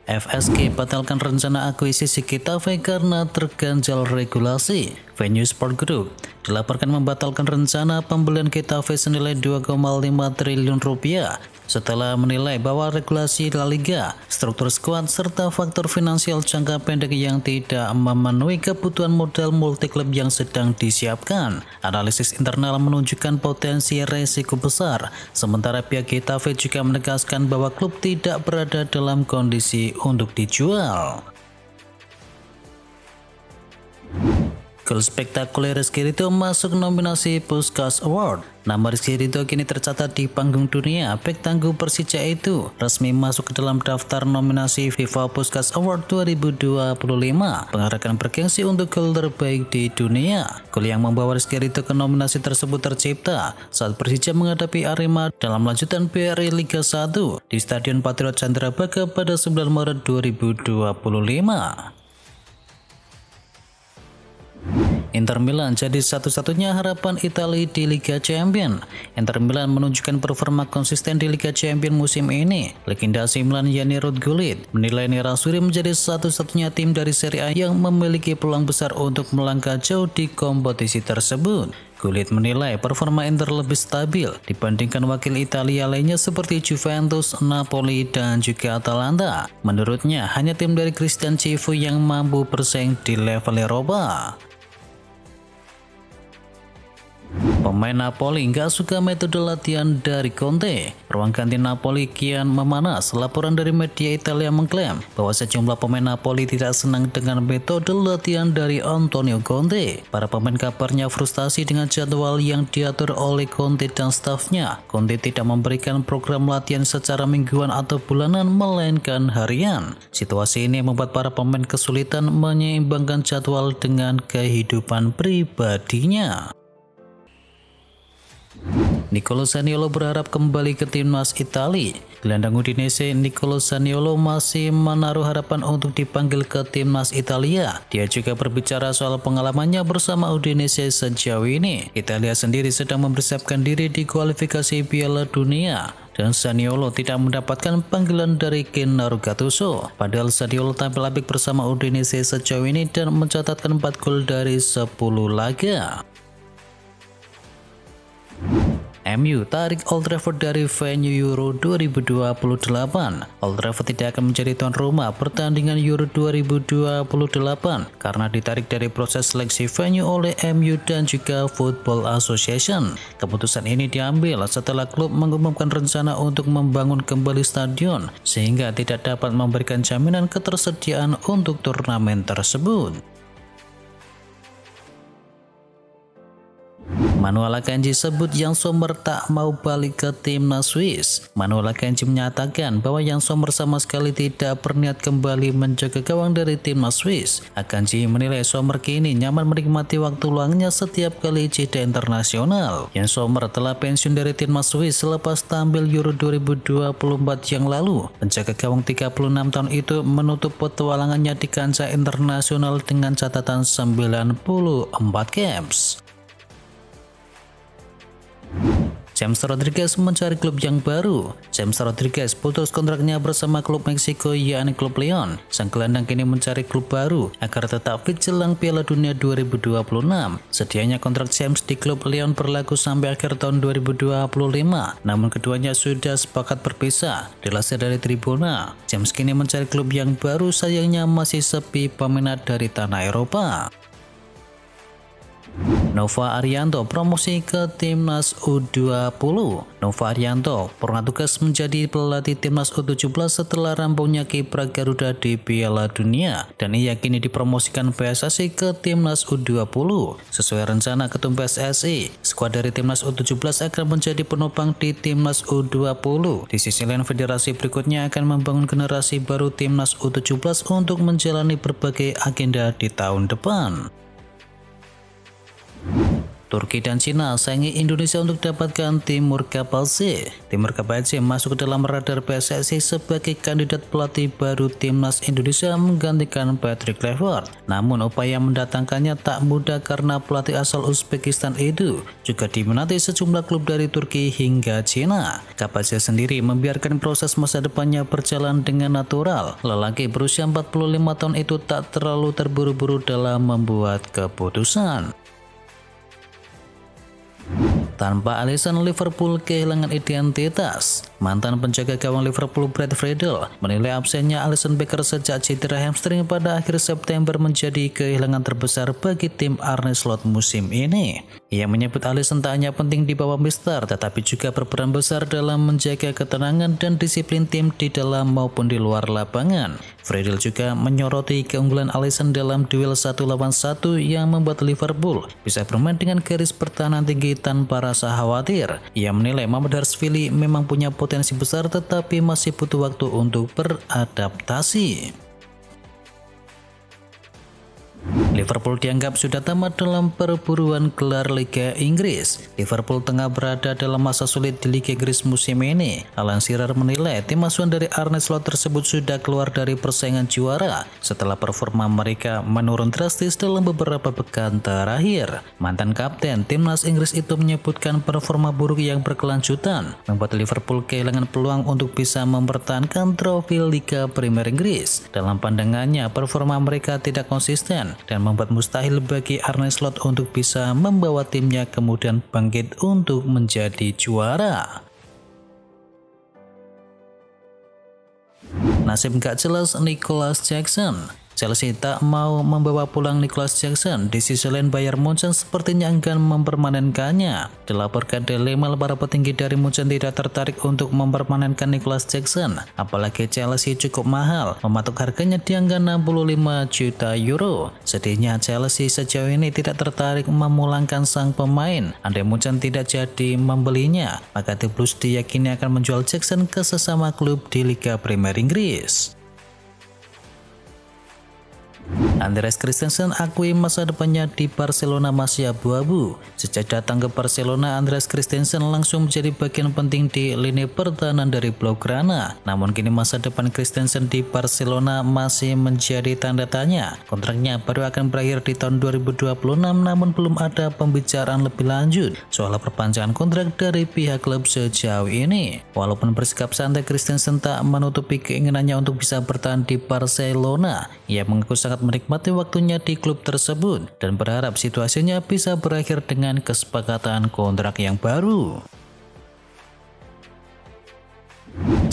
FSG batalkan rencana akuisisi Getafe karena terganjal regulasi. Venue Sport Group dilaporkan membatalkan rencana pembelian Getafe senilai 2,5 triliun rupiah setelah menilai bahwa regulasi La Liga, struktur skuad, serta faktor finansial jangka pendek yang tidak memenuhi kebutuhan modal multiklub yang sedang disiapkan. Analisis internal menunjukkan potensi resiko besar, sementara pihak Getafe juga menegaskan bahwa klub tidak berada dalam kondisi untuk dijual. Gol spektakuler Rizky Ridho masuk nominasi Puskas Award. Nama Rizky Ridho kini tercatat di panggung dunia. Bek tangguh Persija itu resmi masuk ke dalam daftar nominasi FIFA Puskas Award 2025. Penghargaan bergengsi untuk gol terbaik di dunia. Gol yang membawa Rizky Ridho ke nominasi tersebut tercipta saat Persija menghadapi Arema dalam lanjutan BRI Liga 1 di Stadion Patriot Candrabaga pada 9 Maret 2025. Inter Milan jadi satu-satunya harapan Italia di Liga Champions. Inter Milan menunjukkan performa konsisten di Liga Champions musim ini. Legenda AC Milan yakni Ruud Gullit menilai Nerazzurri menjadi satu-satunya tim dari Serie A yang memiliki peluang besar untuk melangkah jauh di kompetisi tersebut. Gullit menilai performa Inter lebih stabil dibandingkan wakil Italia lainnya seperti Juventus, Napoli, dan juga Atalanta. Menurutnya, hanya tim dari Christian Chivu yang mampu bersaing di level Eropa. Pemain Napoli nggak suka metode latihan dari Conte. Ruang ganti Napoli kian memanas. Laporan dari media Italia mengklaim bahwa sejumlah pemain Napoli tidak senang dengan metode latihan dari Antonio Conte. Para pemain kabarnya frustasi dengan jadwal yang diatur oleh Conte dan stafnya. Conte tidak memberikan program latihan secara mingguan atau bulanan, melainkan harian. Situasi ini membuat para pemain kesulitan menyeimbangkan jadwal dengan kehidupan pribadinya. Nicolo Zaniolo berharap kembali ke timnas Italia. Gelandang Udinese Nicolo Zaniolo masih menaruh harapan untuk dipanggil ke timnas Italia. Dia juga berbicara soal pengalamannya bersama Udinese sejauh ini. Italia sendiri sedang mempersiapkan diri di kualifikasi Piala Dunia, dan Zaniolo tidak mendapatkan panggilan dari Gennaro Gattuso. Padahal Zaniolo tampil apik bersama Udinese sejauh ini dan mencatatkan 4 gol dari 10 laga. MU tarik Old Trafford dari venue Euro 2028. Old Trafford tidak akan menjadi tuan rumah pertandingan Euro 2028 karena ditarik dari proses seleksi venue oleh MU dan juga Football Association. Keputusan ini diambil setelah klub mengumumkan rencana untuk membangun kembali stadion sehingga tidak dapat memberikan jaminan ketersediaan untuk turnamen tersebut. Manuel Akanji sebut Jan Sommer tak mau balik ke timnas Swiss. Manuel Akanji menyatakan bahwa Jan Sommer sama sekali tidak berniat kembali menjaga gawang dari timnas Swiss. Akanji menilai Sommer kini nyaman menikmati waktu luangnya setiap kali jeda internasional. Jan Sommer telah pensiun dari timnas Swiss selepas tampil Euro 2024 yang lalu. Penjaga gawang 36 tahun itu menutup petualangannya di kancah internasional dengan catatan 94 caps. James Rodriguez mencari klub yang baru. James Rodriguez putus kontraknya bersama klub Meksiko yakni klub Lyon. Sang gelandang kini mencari klub baru agar tetap fit jelang Piala Dunia 2026. Sedianya kontrak James di klub Lyon berlaku sampai akhir tahun 2025. Namun keduanya sudah sepakat berpisah. Dilansir dari Tribuna, James kini mencari klub yang baru, sayangnya masih sepi peminat dari tanah Eropa. Nova Arianto promosi ke timnas U20. Nova Arianto pernah tugas menjadi pelatih timnas U17 setelah rampungnya kiprah Garuda di Piala Dunia, dan ia kini dipromosikan PSSI ke timnas U20. Sesuai rencana Ketum PSSI, skuad dari timnas U17 akan menjadi penopang di timnas U20. Di sisi lain, federasi berikutnya akan membangun generasi baru timnas U17 untuk menjalani berbagai agenda di tahun depan. Turki dan Cina saingi Indonesia untuk dapatkan Timur Kapadze. Timur Kapadze masuk ke dalam radar PSSI sebagai kandidat pelatih baru timnas Indonesia menggantikan Patrick Kluivert. Namun upaya mendatangkannya tak mudah karena pelatih asal Uzbekistan itu juga diminati sejumlah klub dari Turki hingga Cina. Kapadze sendiri membiarkan proses masa depannya berjalan dengan natural. Lelaki berusia 45 tahun itu tak terlalu terburu-buru dalam membuat keputusan. Tanpa Alisson, Liverpool kehilangan identitas. Mantan penjaga gawang Liverpool Brad Friedel menilai absennya Alisson Becker sejak cedera hamstring pada akhir September menjadi kehilangan terbesar bagi tim Arne Slot musim ini. Ia menyebut Alisson tak hanya penting di bawah Mister, tetapi juga berperan besar dalam menjaga ketenangan dan disiplin tim di dalam maupun di luar lapangan. Friedel juga menyoroti keunggulan Alisson dalam duel 1 lawan 1 yang membuat Liverpool bisa bermain dengan garis pertahanan tinggi tanpa rasa khawatir. Ia menilai Mamadashvili memang punya potensi besar tetapi masih butuh waktu untuk beradaptasi. Liverpool dianggap sudah tamat dalam perburuan gelar Liga Inggris. Liverpool tengah berada dalam masa sulit di Liga Inggris musim ini. Alan Shearer menilai tim asuhan dari Arne Slot tersebut sudah keluar dari persaingan juara setelah performa mereka menurun drastis dalam beberapa pekan terakhir. Mantan kapten timnas Inggris itu menyebutkan performa buruk yang berkelanjutan membuat Liverpool kehilangan peluang untuk bisa mempertahankan trofi Liga Premier Inggris. Dalam pandangannya, performa mereka tidak konsisten dan membuat mustahil bagi Arne Slot untuk bisa membawa timnya kemudian bangkit untuk menjadi juara. Nasib gak jelas Nicholas Jackson. Chelsea tak mau membawa pulang Nicholas Jackson. Di sisi lain Bayern Munchen sepertinya enggan mempermanenkannya. Dilaporkan Daily Mail para petinggi dari Munchen tidak tertarik untuk mempermanenkan Nicholas Jackson. Apalagi Chelsea cukup mahal, mematok harganya di angka 65 juta euro. Sedihnya Chelsea sejauh ini tidak tertarik memulangkan sang pemain. Andai Munchen tidak jadi membelinya, maka The Blues diyakini akan menjual Jackson ke sesama klub di Liga Premier Inggris. Andreas Christensen akui masa depannya di Barcelona masih abu-abu. Sejak datang ke Barcelona, Andreas Christensen langsung menjadi bagian penting di lini pertahanan dari Blaugrana. Namun kini masa depan Christensen di Barcelona masih menjadi tanda tanya. Kontraknya baru akan berakhir di tahun 2026, namun belum ada pembicaraan lebih lanjut soal perpanjangan kontrak dari pihak klub sejauh ini. Walaupun bersikap santai, Christensen tak menutupi keinginannya untuk bisa bertahan di Barcelona. Ia mengaku sangat menikmati waktunya di klub tersebut dan berharap situasinya bisa berakhir dengan kesepakatan kontrak yang baru.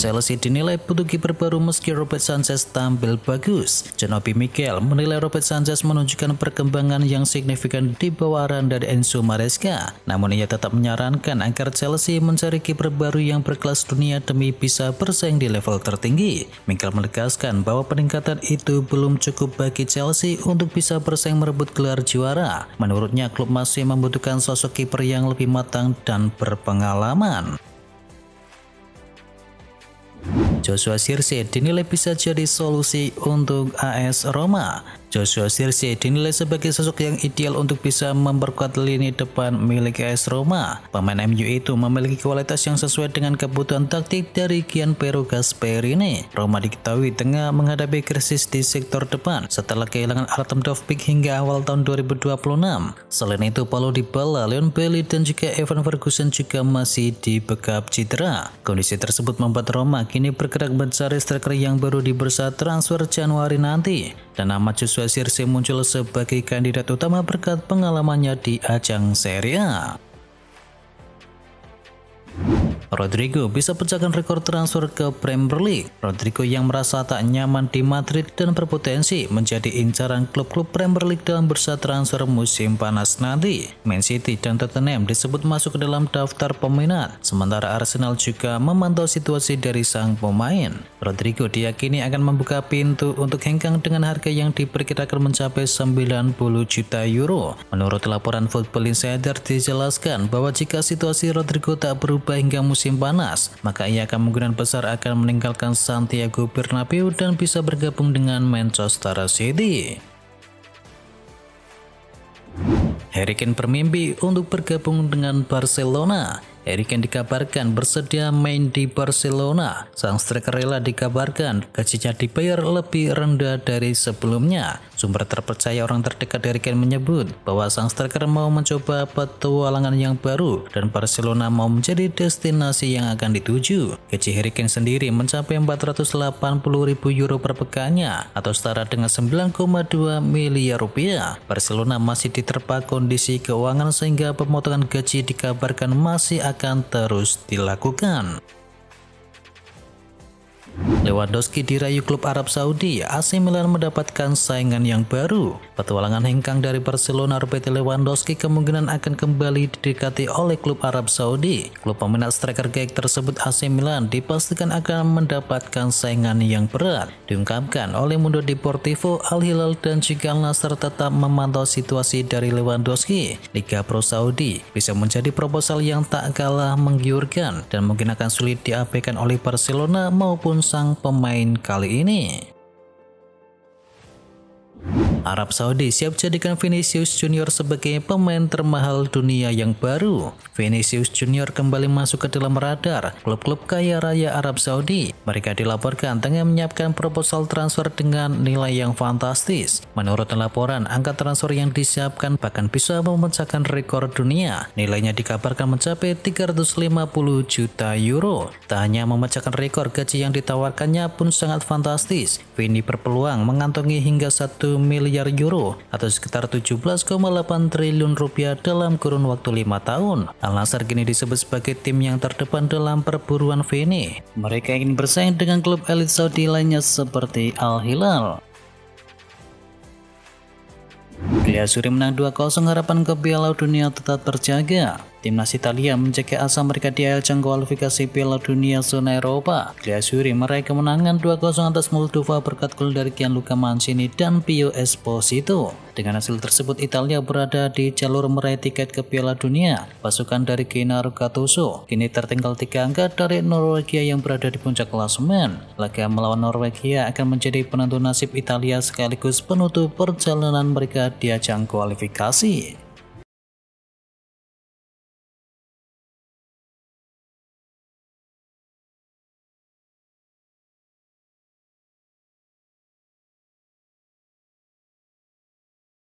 Chelsea dinilai butuh kiper baru meski Robert Sanchez tampil bagus. John Obi Mikel menilai Robert Sanchez menunjukkan perkembangan yang signifikan di bawah arahan dari Enzo Maresca. Namun ia tetap menyarankan agar Chelsea mencari kiper baru yang berkelas dunia demi bisa bersaing di level tertinggi. Mikel menegaskan bahwa peningkatan itu belum cukup bagi Chelsea untuk bisa bersaing merebut gelar juara. Menurutnya klub masih membutuhkan sosok kiper yang lebih matang dan berpengalaman. Joshua Zirkzee dinilai bisa jadi solusi untuk AS Roma. Joshua Zirkzee dinilai sebagai sosok yang ideal untuk bisa memperkuat lini depan milik AS Roma. Pemain MU itu memiliki kualitas yang sesuai dengan kebutuhan taktik dari Gianpiero Gasperini. Roma diketahui tengah menghadapi krisis di sektor depan setelah kehilangan Artem Dovbyk hingga awal tahun 2026. Selain itu, Paulo Dybala, Leon Bailey, dan juga Evan Ferguson juga masih dibekap cedera. Kondisi tersebut membuat Roma kini bergerak mencari striker yang baru di bursa transfer Januari nanti. Dan nama Joshua Zirkzee muncul sebagai kandidat utama berkat pengalamannya di ajang Serie A. Rodrigo bisa pecahkan rekor transfer ke Premier League. Rodrigo yang merasa tak nyaman di Madrid dan berpotensi menjadi incaran klub-klub Premier League dalam bursa transfer musim panas nanti. Man City dan Tottenham disebut masuk ke dalam daftar peminat, sementara Arsenal juga memantau situasi dari sang pemain. Rodrigo diyakini akan membuka pintu untuk hengkang dengan harga yang diperkirakan mencapai 90 juta euro. Menurut laporan Football Insider dijelaskan bahwa jika situasi Rodrigo tak berubah hingga musim panas, maka ia kemungkinan besar akan meninggalkan Santiago Bernabeu dan bisa bergabung dengan Manchester City. Harry Kane bermimpi untuk bergabung dengan Barcelona. Harry Kane dikabarkan bersedia main di Barcelona. Sang striker rela dikabarkan gajinya dibayar lebih rendah dari sebelumnya. Sumber terpercaya orang terdekat Harry Kane menyebut bahwa sang striker mau mencoba petualangan yang baru dan Barcelona mau menjadi destinasi yang akan dituju. Gaji Harry Kane sendiri mencapai 480.000 euro per pekannya atau setara dengan 9,2 miliar rupiah. Barcelona masih diterpa kondisi keuangan sehingga pemotongan gaji dikabarkan masih akan terus dilakukan. Lewandowski dirayu klub Arab Saudi. AC Milan mendapatkan saingan yang baru. Petualangan hengkang dari Barcelona Robert Lewandowski kemungkinan akan kembali didekati oleh klub Arab Saudi. Klub peminat striker gayek tersebut AC Milan dipastikan akan mendapatkan saingan yang berat. Diungkapkan oleh Mundo Deportivo, Al Hilal dan juga Al Nassr tetap memantau situasi dari Lewandowski. Liga Pro Saudi bisa menjadi proposal yang tak kalah menggiurkan dan mungkin akan sulit diabaikan oleh Barcelona maupun sang pemain kali ini. Arab Saudi siap jadikan Vinicius Junior sebagai pemain termahal dunia yang baru. Vinicius Junior kembali masuk ke dalam radar klub-klub kaya raya Arab Saudi. Mereka dilaporkan tengah menyiapkan proposal transfer dengan nilai yang fantastis. Menurut laporan, angka transfer yang disiapkan bahkan bisa memecahkan rekor dunia. Nilainya dikabarkan mencapai 350 juta euro. Tak hanya memecahkan rekor, gaji yang ditawarkannya pun sangat fantastis. Vini berpeluang mengantongi hingga 1 miliar euro atau sekitar 17,8 triliun rupiah dalam kurun waktu 5 tahun. Al Nassr kini disebut sebagai tim yang terdepan dalam perburuan Vini. Mereka ingin bersaing dengan klub elit Saudi lainnya seperti Al Hilal. Griazzurri menang 2-0, harapan ke Piala Dunia tetap terjaga. Timnas Italia menjaga asa mereka di ajang kualifikasi Piala Dunia zona Eropa. Griazzurri meraih kemenangan 2-0 atas Moldova berkat gol dari Gianluca Mancini dan Pio Esposito. Dengan hasil tersebut, Italia berada di jalur meraih tiket ke Piala Dunia. Pasukan dari Gennaro Gattuso kini tertinggal 3 angka dari Norwegia yang berada di puncak klasemen. Laga melawan Norwegia akan menjadi penentu nasib Italia sekaligus penutup perjalanan mereka di ajang kualifikasi.